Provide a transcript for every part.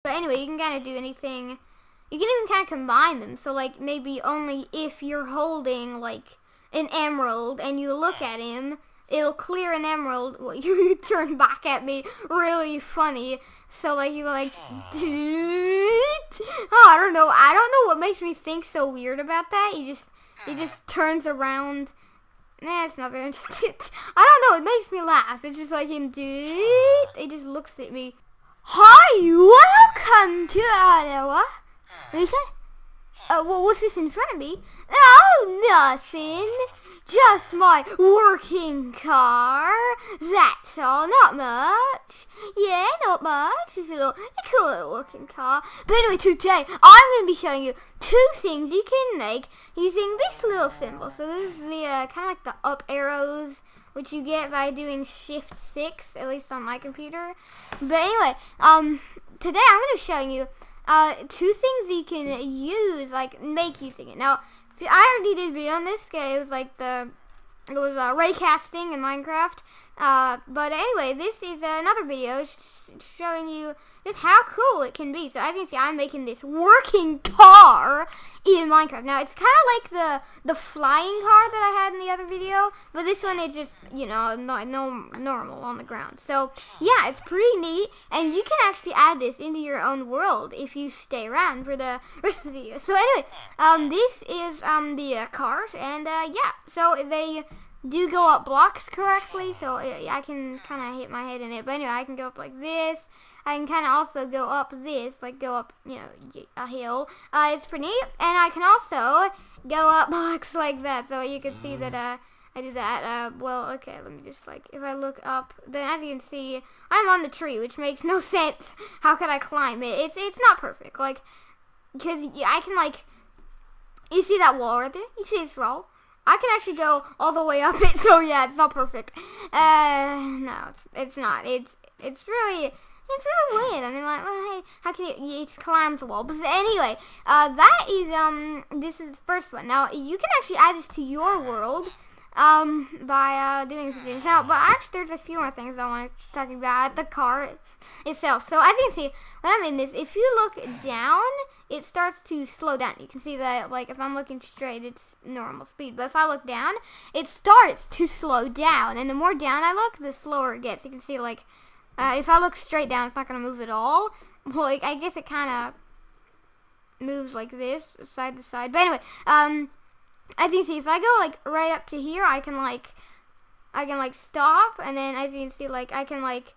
But anyway, you can kind of do anything. You can even kind of combine them. So like maybe only if you're holding like an emerald and you look at him, it'll clear an emerald. Well, you turn back at me really funny. So like you go like, oh, I don't know what makes me think so weird about that. He just turns around. Nah, it's not very interesting. I don't know, it makes me laugh. It's just like him, he just looks at me. Hi, welcome to what? What do you say? Well, what's this in front of me? Oh, nothing. Just my working car. That's all. Not much. Yeah, not much. Just a cool little working car. But anyway, today I'm going to be showing you 2 things you can make using this little symbol. So this is the kind of like the up arrows, which you get by doing Shift 6, at least on my computer. But anyway, today I'm going to be showing you 2 things you can use, like make using it. Now, I already did a video on this. It was like Raycasting in Minecraft. But anyway, this is another video showing you just how cool it can be. So as you can see, I'm making this working car in Minecraft. Now it's kind of like the flying car that I had in the other video, but this one is just, you know, normal on the ground. So yeah, it's pretty neat, and you can actually add this into your own world if you stay around for the rest of the video. So anyway, this is the cars, and yeah, so they do go up blocks correctly, so I can kind of hit my head in it. But anyway, I can go up like this. I can kind of also go up this, like go up, you know, a hill. It's pretty neat. And I can also go up blocks like that. So you can see that I do that. Well, okay, let me just, like, if I look up, then as you can see, I'm on the tree, which makes no sense. How could I climb it? It's not perfect, like, because I can, like, you see that wall right there? You see this wall? I can actually go all the way up it, so yeah, it's not perfect. No, it's not. It's really weird. I mean, like, well, hey, how can it climbs the wall? But anyway, that is, this is the first one. Now, you can actually add this to your world, by, doing some things. Now, but actually, there's a few more things I want to talk about the car itself. So, as you can see, when I'm in this, if you look down, it starts to slow down. You can see that, like, if I'm looking straight, it's normal speed. But if I look down, it starts to slow down. And the more down I look, the slower it gets. You can see, like, if I look straight down, it's not going to move at all. Well, like, I guess it kind of moves like this, side to side. But anyway, as you can see, if I go, like, right up to here, I can stop. And then, as you can see, like, I can, like,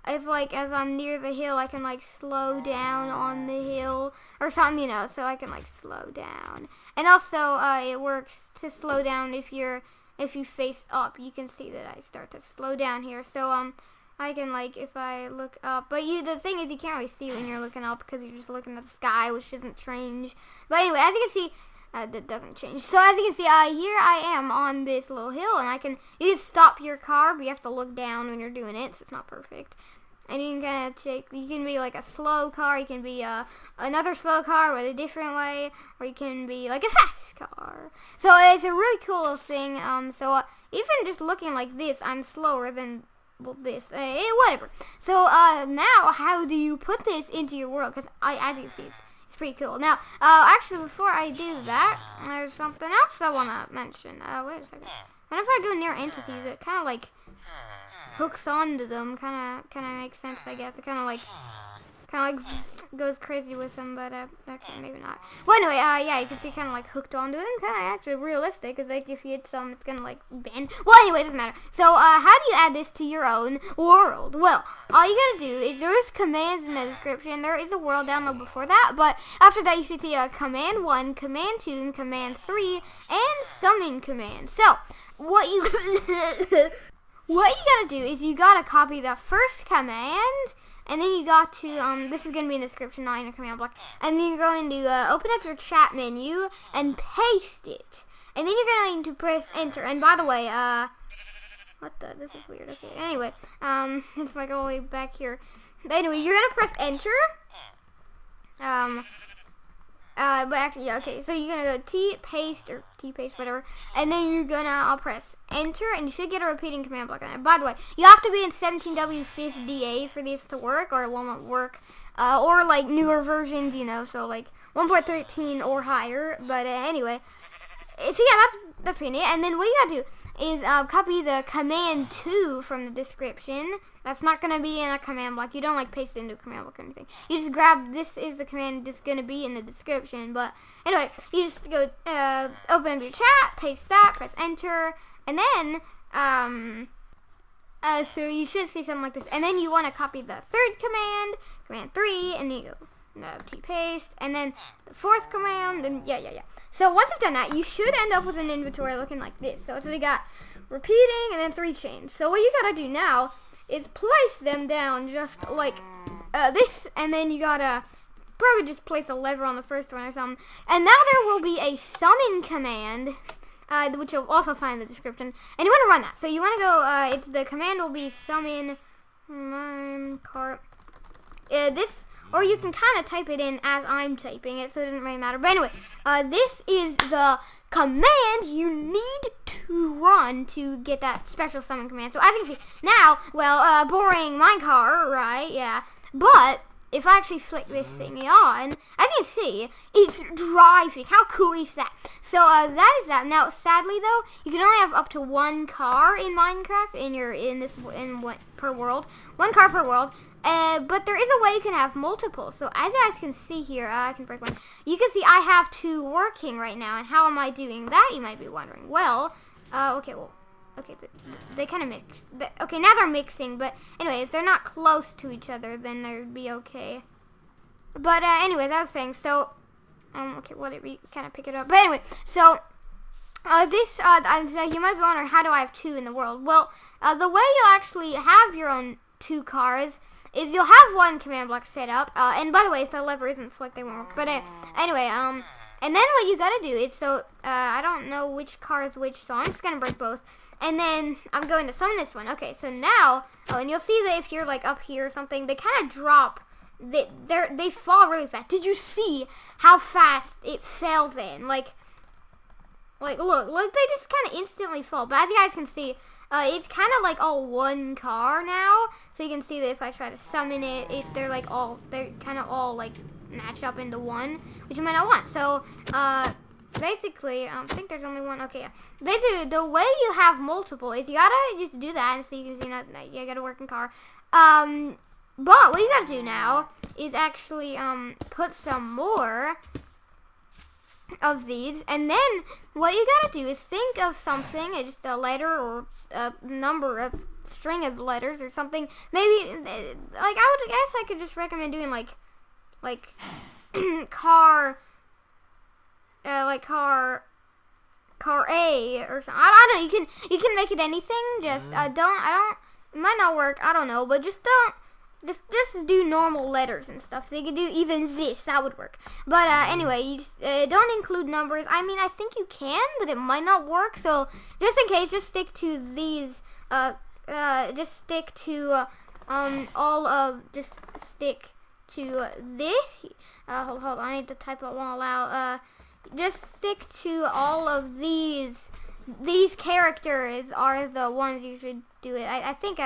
if I'm near the hill, I can, like, slow down on the hill or something, you know, so I can, like, slow down. And also, it works to slow down if you face up. You can see that I start to slow down here. So, I can, like, if I look up, but the thing is, you can't really see when you're looking up because you're just looking at the sky, which doesn't change. But anyway, as you can see, that doesn't change. So as you can see, here I am on this little hill, and you can stop your car, but you have to look down when you're doing it, so it's not perfect. And you can you can be like a slow car, you can be another slow car with a different way, or you can be like a fast car. So it's a really cool thing. So even just looking like this, I'm slower than, well, this, whatever. So now, how do you put this into your world? Because as you can see, it's pretty cool. Now, actually, before I do that, there's something else I want to mention. Wait a second. Whenever I go near entities, it kind of like hooks onto them. Kind of makes sense, I guess. It kind of like goes crazy with them, but actually maybe not. Well, anyway, yeah, you can see kind of like hooked onto it, and kind of actually realistic, because like if you hit some, it's gonna like bend. Well, anyway, it doesn't matter. So, how do you add this to your own world? Well, all you gotta do is there's commands in the description. There is a world download before that, but after that you should see command 1, command 2, and command 3, and summon command. So, what you gotta do is you gotta copy the first command. And then you got to, this is going to be in the description, not in your command block. And then you're going to open up your chat menu and paste it. And then you're going to press enter. And by the way, this is weird. Okay, anyway, it's like all the way back here. But anyway, you're going to press enter. But actually, yeah, okay. So you're gonna go T paste, whatever, and then you're gonna, I'll press enter, and you should get a repeating command block on it. By the way, you have to be in 17W50A for these to work, or it won't work. Or like newer versions, you know, so like 1.13 or higher. But anyway, so yeah, that's pretty neat. And then what you gotta do is copy the command 2 from the description. That's not gonna be in a command block. You don't like paste it into a command block or anything. You just grab, this is the command that's gonna be in the description. But anyway, you just go open up your chat, paste that, press enter, and then so you should see something like this. And then you want to copy the third command 3, and then you go T paste, and then the fourth command, and yeah. So once you've done that, you should end up with an inventory looking like this. So we got repeating and then 3 chains. So what you gotta do now is place them down just like this, and then you gotta probably just place a lever on the first one or something. And now there will be a summon command, which you'll also find in the description, and you want to run that. So you want to go, the command will be summon minecart. This, or you can kind of type it in as I'm typing it, so it doesn't really matter. But anyway, this is the command you need to run to get that special summon command. So as you can see, now, well, boring minecart, right, yeah, but if I actually flick this thingy on, as you can see, it's driving. How cool is that? So that is that. Now, sadly though, you can only have up to 1 car in Minecraft in per world. 1 car per world. But there is a way you can have multiple. So as you guys can see here, I can break one. You can see I have 2 working right now. And how am I doing that, you might be wondering. Well, okay, they kind of mix. Okay, now they're mixing, but anyway, if they're not close to each other, then they'd be okay. But anyways, I was saying, so, okay, we kind of pick it up. But anyway, so, this, you might be wondering, how do I have 2 in the world? Well, the way you'll actually have your own 2 cars is you'll have 1 command block set up, and by the way, if the lever isn't flicked, they won't work. But anyway, and then what you gotta do is, so, I don't know which car is which, so I'm just gonna break both. And then I'm going to summon this one. Okay, so now, and you'll see that if you're like up here or something, they kind of drop. They fall really fast. Did you see how fast it fell then? Like look, they just kind of instantly fall. But as you guys can see, it's kind of like all 1 car now. So you can see that if I try to summon it, they're kind of all like matched up into 1, which you might not want. So basically, I think there's only 1. Okay, yeah. Basically, the way you have multiple is you gotta just do that, and so you can see, you got a working car. But what you gotta do now is actually put some more of these, and then what you gotta do is think of something, just a letter or a number of string of letters or something. Maybe like I guess I could just recommend doing like car. Car A or something. I don't know. You can make it anything. Just it might not work. I don't know. But just do normal letters and stuff. So you can do even this. That would work. But anyway, you just, don't include numbers. I mean, I think you can, but it might not work. So just in case, just stick to these. Just stick to Just stick to this. Hold on. I need to type it all out. Just stick to all of these. These characters are the ones you should do it. I think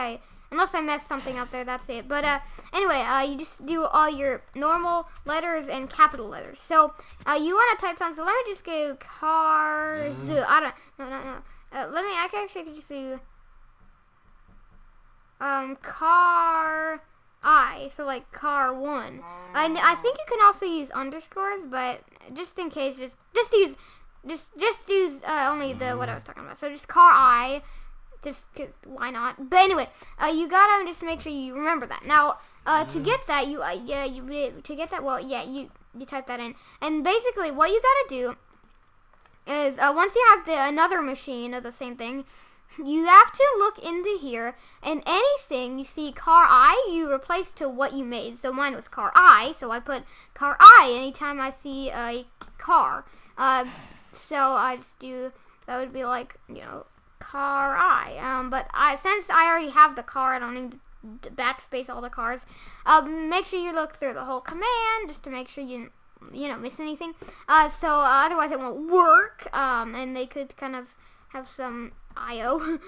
unless I messed something up there, that's it. But anyway, you just do all your normal letters and capital letters. So you want to type something. So let me just go cars. I can actually just do car I, so like car 1. And I think you can also use underscores, but just in case, just use only the what I was talking about. So just car I, just why not? But anyway, you gotta just make sure you remember that. Now, to get that, you type that in, and basically what you gotta do is once you have another machine of the same thing, you have to look into here, and anything you see car I, you replace to what you made. So mine was car I, so I put car I anytime I see a car. So I just do, that would be like, car I. But since I already have the car, I don't need to backspace all the cars. Make sure you look through the whole command, just to make sure you miss anything. Otherwise it won't work. And they could kind of have some IO.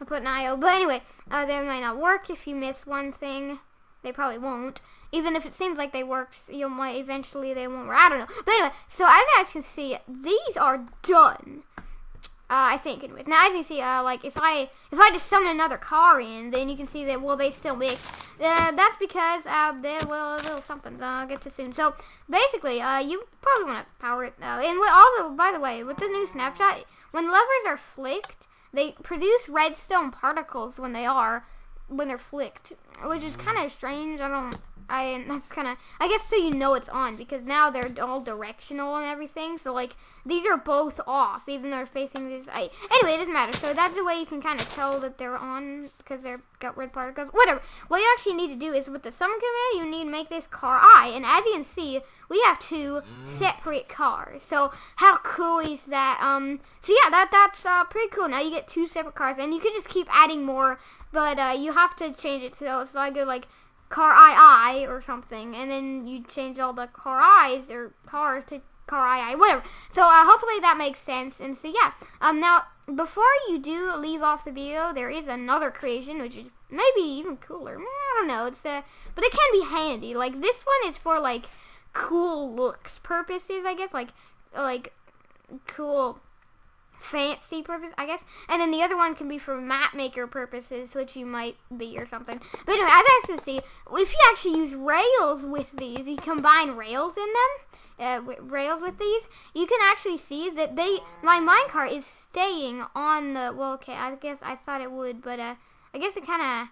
I put an IO. But anyway, they might not work if you miss one thing. They probably won't. Even if it seems like they work, eventually they won't work. I don't know. But anyway, so as you guys can see, these are done. I think, anyways. Now, as you see, like, if I just summon another car in, then you can see that, they still mix. That's because, they're, a little something. I'll get to soon. So, basically, you probably want to power it. And also, by the way, with the new snapshot, when levers are flicked, they produce redstone particles when they're flicked, which is kind of strange. That's kind of, I guess so it's on, because now they're all directional and everything, so like, these are both off, even though they're facing this, anyway, it doesn't matter, so that's the way you can kind of tell that they're on, because they've got red particles, whatever. What you actually need to do is, with the summon command, you need to make this car I, and as you can see, we have 2 separate cars, so how cool is that? So yeah, that's pretty cool. Now you get 2 separate cars, and you can just keep adding more, but you have to change it, so I go like, car I or something, and then you change all the car I's or cars to car I, whatever. So hopefully that makes sense. And so yeah, now before you do leave off the video, there is another creation which is maybe even cooler. I don't know. It's but it can be handy. Like this one is for like cool looks purposes, I guess, like cool fancy purpose, I guess, and then the other one can be for map maker purposes, which you might be or something. But anyway, as I can see, if you actually use rails with these, you combine rails in them, rails with these, you can actually see that my minecart is staying on the, well, okay, I guess I thought it would, but I guess it kind of,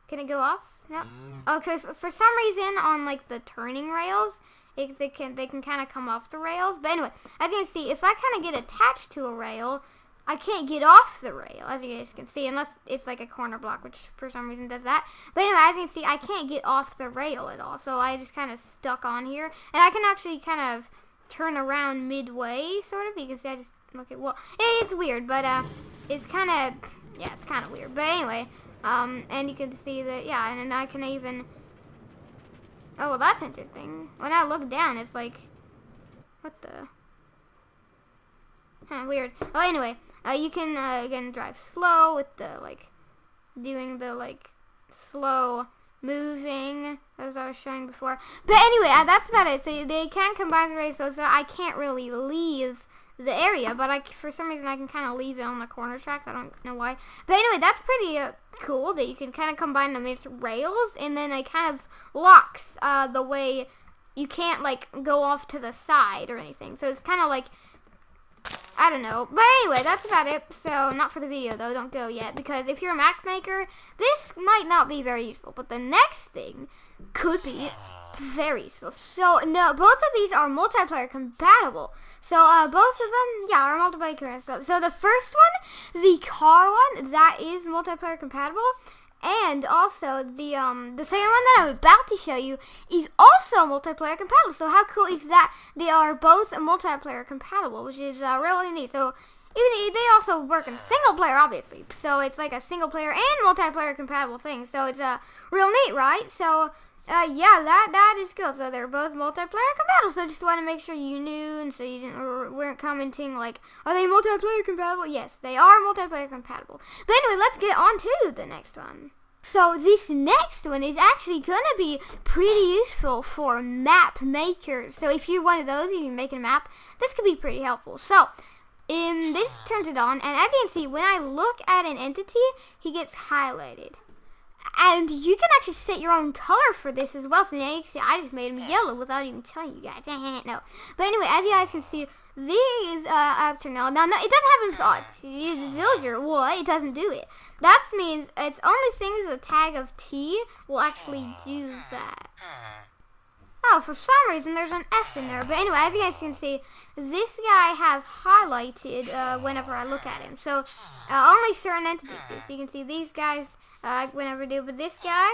can it go off? No. Okay, for some reason on like the turning rails, they can kind of come off the rails. But anyway, as you can see, if I kind of get attached to a rail, I can't get off the rail, as you guys can see, unless it's like a corner block, which for some reason does that. But anyway, as you can see, I can't get off the rail at all, so I just kind of stuck on here. And I can actually kind of turn around midway, sort of. You can see I just, okay, well, it's weird, but it's kind of, yeah, it's kind of weird. But anyway, and you can see that, yeah, and I can even, oh, well, that's interesting. When I look down, it's like, what the? Weird. Well, anyway, you can, again, drive slow with the, like, doing the, like, slow moving, as I was showing before. But anyway, that's about it. So they can combine the race, so I can't really leave the area, but for some reason I can kind of leave it on the corner tracks. I don't know why. But anyway, that's pretty cool that you can kind of combine them with rails, and then it kind of locks the way you can't like go off to the side or anything. So it's kind of like, I don't know. But anyway, that's about it. So not for the video though, don't go yet, because if you're a map maker, this might not be very useful, but the next thing could be very useful. So no, both of these are multiplayer compatible. So both of them, yeah, are multiplayer compatible. So the first one, the car one, that is multiplayer compatible, and also the second one that I'm about to show you is also multiplayer compatible. So how cool is that? They are both multiplayer compatible, which is really neat. So even they also work in single player, obviously. So it's like a single player and multiplayer compatible thing. So it's real neat, right? So yeah, that is cool. So they're both multiplayer compatible. So just want to make sure you knew, and so you weren't commenting like, are they multiplayer compatible? Yes, they are multiplayer compatible. But anyway, let's get on to the next one. So this next one is actually going to be pretty useful for map makers. So if you're one of those and you're making a map, this could be pretty helpful. So this turns it on, and as you can see, when I look at an entity, he gets highlighted. And you can actually set your own color for this as well. So now you can see I just made him yellow without even telling you guys. No. But anyway, as you guys can see, these after now, it doesn't have his thoughts. He's a villager. Well, it doesn't do it. That means it's only things with a tag of T will actually do that. Oh, for some reason there's an S in there. But anyway, as you guys can see, this guy has highlighted whenever I look at him. So only certain entities do. So you can see these guys whenever do, but this guy,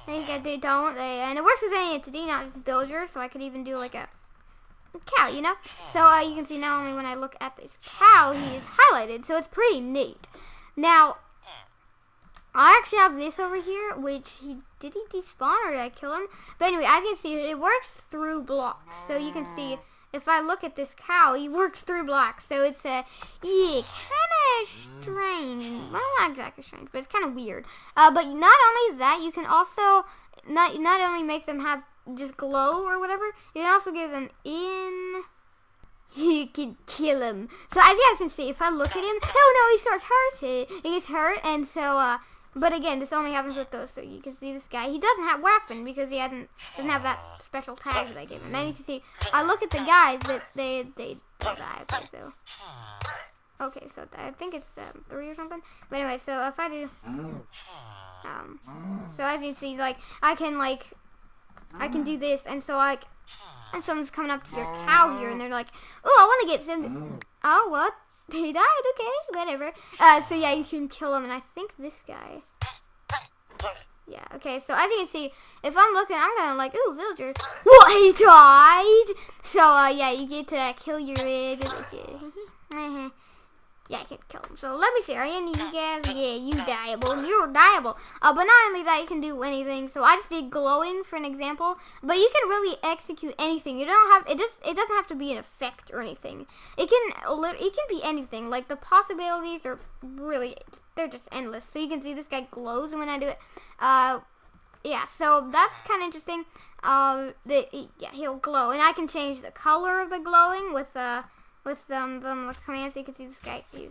these guys don't. And it works with any entity, not just villager. So I could even do like a cow, you know. So you can see not only when I look at this cow, he is highlighted. So it's pretty neat. Now, I actually have this over here, which he did he despawn or did I kill him? But anyway, as you can see, it works through blocks. So you can see, if I look at this cow, he works through blocks. So it's yeah, kind of strange. Well, not exactly strange, but it's kind of weird. But not only that, you can also not only make them have just glow or whatever, you can also give them in. You can kill him. So as you guys can see, if I look at him, oh no, he starts hurting. He gets hurt, and so but again, this only happens with those. So you can see this guy. He doesn't have weapon because he doesn't have that special tag that I gave him. Then you can see, I look at the guys that they die. Okay, so I think it's 3 or something. But anyway, so if I do, so as you see, like I can do this, and so like, and someone's coming up to your cow here, and they're like, oh, I want to get some. Oh, what? He died, okay, whatever. So yeah, you can kill him, and I think this guy. Yeah, okay, so as you can see, if I'm looking, I'm gonna like, ooh, villager. What, he died? So, yeah, you get to kill your villager. Yeah, I can kill him. So let me see, are any of you guys? Yeah, you dieable. You're dieable. But not only that, you can do anything. So I just did glowing for an example. But you can really execute anything. You don't have it doesn't have to be an effect or anything. It can be anything. Like the possibilities are really, they're just endless. So you can see this guy glows when I do it. Yeah, so that's kind of interesting. Yeah, he'll glow, and I can change the color of the glowing with the command, so you can see this guy, he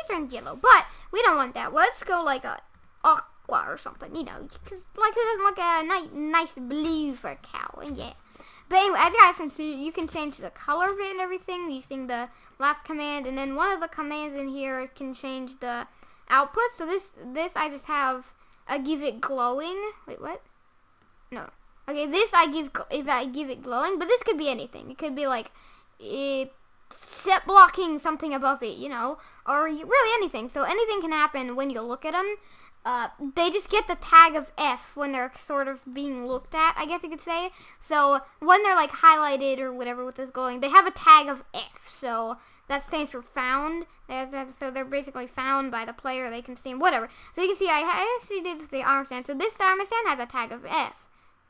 turns yellow, but we don't want that. Well, let's go like a aqua or something, you know, because like who doesn't like a nice blue for a cow, and yeah. But anyway, as you guys can see, you can change the color of it and everything using the last command, and then one of the commands in here can change the output. So this I just have, I give it glowing. Wait, what? No. Okay, this if I give it glowing, but this could be anything. It could be like, set blocking something above it, you know, or really anything. So anything can happen when you look at them. They just get the tag of F when they're sort of being looked at, I guess you could say. So when they're like highlighted or whatever with this glowing, they have a tag of F. So that stands for found. So they're basically found by the player. They can see them, whatever. So you can see I actually did the armor stand. So this armor stand has a tag of F.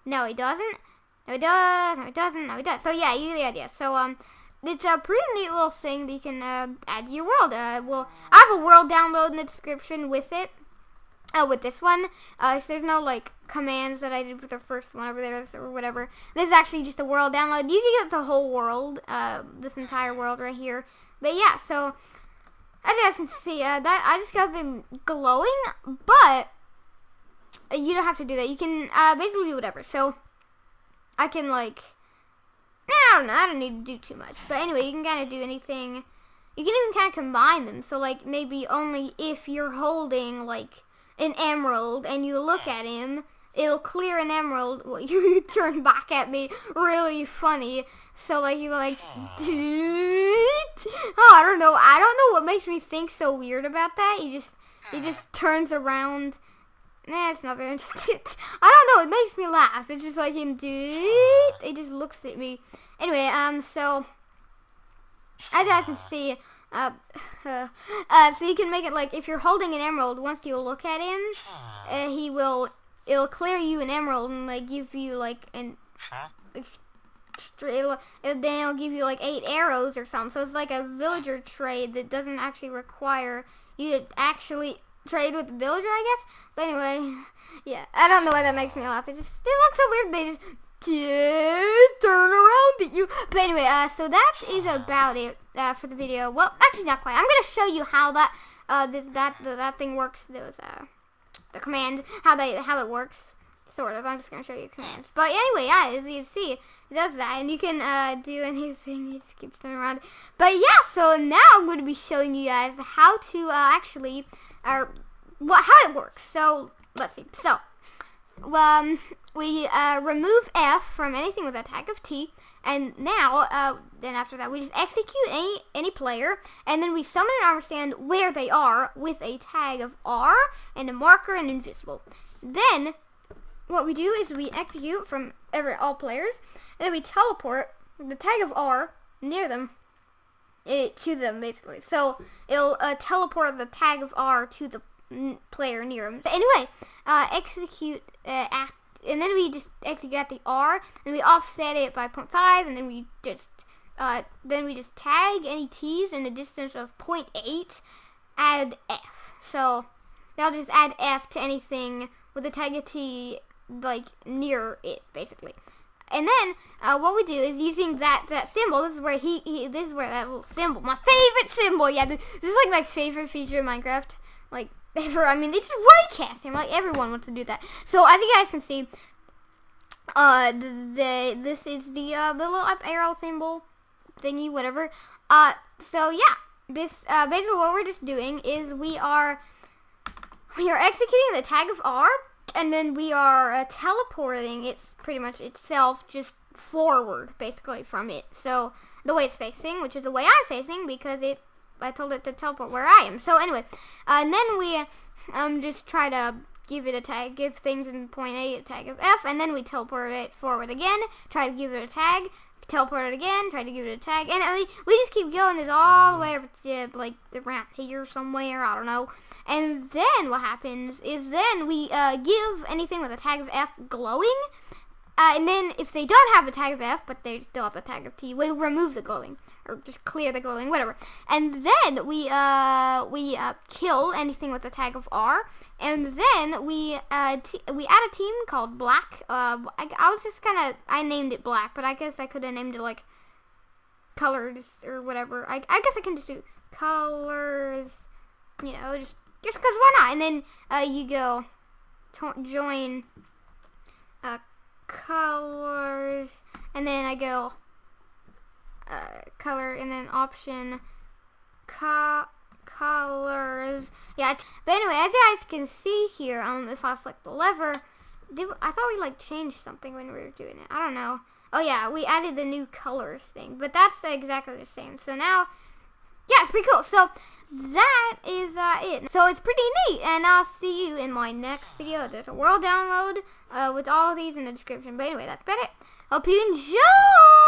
No, he doesn't. No, he does. No, he doesn't. No, he does. So yeah, you get the idea. So it's a pretty neat little thing that you can add to your world. Well, I have a world download in the description with it. With this one, so there's no like commands that I did for the first one over there or whatever. This is actually just a world download. You can get the whole world, this entire world right here. But yeah, so as you guys can see, that I just got them glowing, but you don't have to do that. You can basically do whatever. So I can like, I don't know, I don't need to do too much. But anyway, you can kind of do anything. You can even kind of combine them. So like maybe only if you're holding like an emerald and you look at him, it'll clear an emerald. Well, you turn back at me really funny. So like you like, oh, I don't know what makes me think so weird about that. He just turns around. Nah, it's not very interesting. I don't know, it makes me laugh. It's just like him, he just looks at me. Anyway, so as you guys can see, so you can make it like if you're holding an emerald, once you look at him, it'll clear you an emerald and like give you like and then it'll give you like 8 arrows or something. So it's like a villager trade that doesn't actually require you to actually trade with the villager, I guess. But anyway, yeah, I don't know why that makes me laugh. It looks so weird. They just turn around at you. But anyway, so that is about it for the video. Well, actually not quite. I'm gonna show you how that thing works. There was the command, how it works. Sort of. I'm just gonna show you commands. But anyway, yeah, as you can see, it does that, and you can do anything. It just keeps turning around. But yeah, so now I'm going to be showing you guys how to actually, how it works. So let's see. So we remove F from anything with a tag of T, and now then after that we just execute any player, and then we summon and understand where they are with a tag of R and a marker and invisible. Then what we do is we execute from all players, and then we teleport the tag of R near them, to them basically. So it'll teleport the tag of R to player near him. So anyway, execute and then we just execute at the R, and we offset it by 0.5, and then we just tag any t's in a distance of 0.8, add f. So that'll just add f to anything with a tag of t like near it, basically. And then what we do is using that symbol. This is where this is where that little symbol, my favorite symbol. Yeah, this is like my favorite feature in Minecraft, like ever. I mean, it's Raycasting. Like everyone wants to do that. So as you guys can see, this is the little up arrow symbol thingy, whatever. So yeah, this basically what we're just doing is we are executing the tag of R. And then we are teleporting it's pretty much itself just forward, basically, from it. So the way it's facing, which is the way I'm facing, because I told it to teleport where I am. So anyway, and then we just try to give it a tag, give things in 0.8 a tag of F, and then we teleport it forward again, try to give it a tag, teleport it again, try to give it a tag, and I mean, we just keep going this all the way over to like around here somewhere, I don't know. And then what happens is then we give anything with a tag of F glowing, and then if they don't have a tag of F but they still have a tag of T, we remove the glowing or just clear the glowing, whatever. And then we kill anything with a tag of R, and then we add a team called Black. I was just I named it Black, but I guess I could have named it like Colors or whatever. I guess I can just do Colors, you know, just because why not? And then you go join colors, and then I go color, and then option colors. Yeah, but anyway, as you guys can see here, if I flick the lever, I thought we like changed something when we were doing it. I don't know. Oh yeah, we added the new colors thing, but that's exactly the same. So now, yeah, it's pretty cool. So that is it. So it's pretty neat, and I'll see you in my next video. There's a world download with all of these in the description. But anyway, that's about it. Hope you enjoy.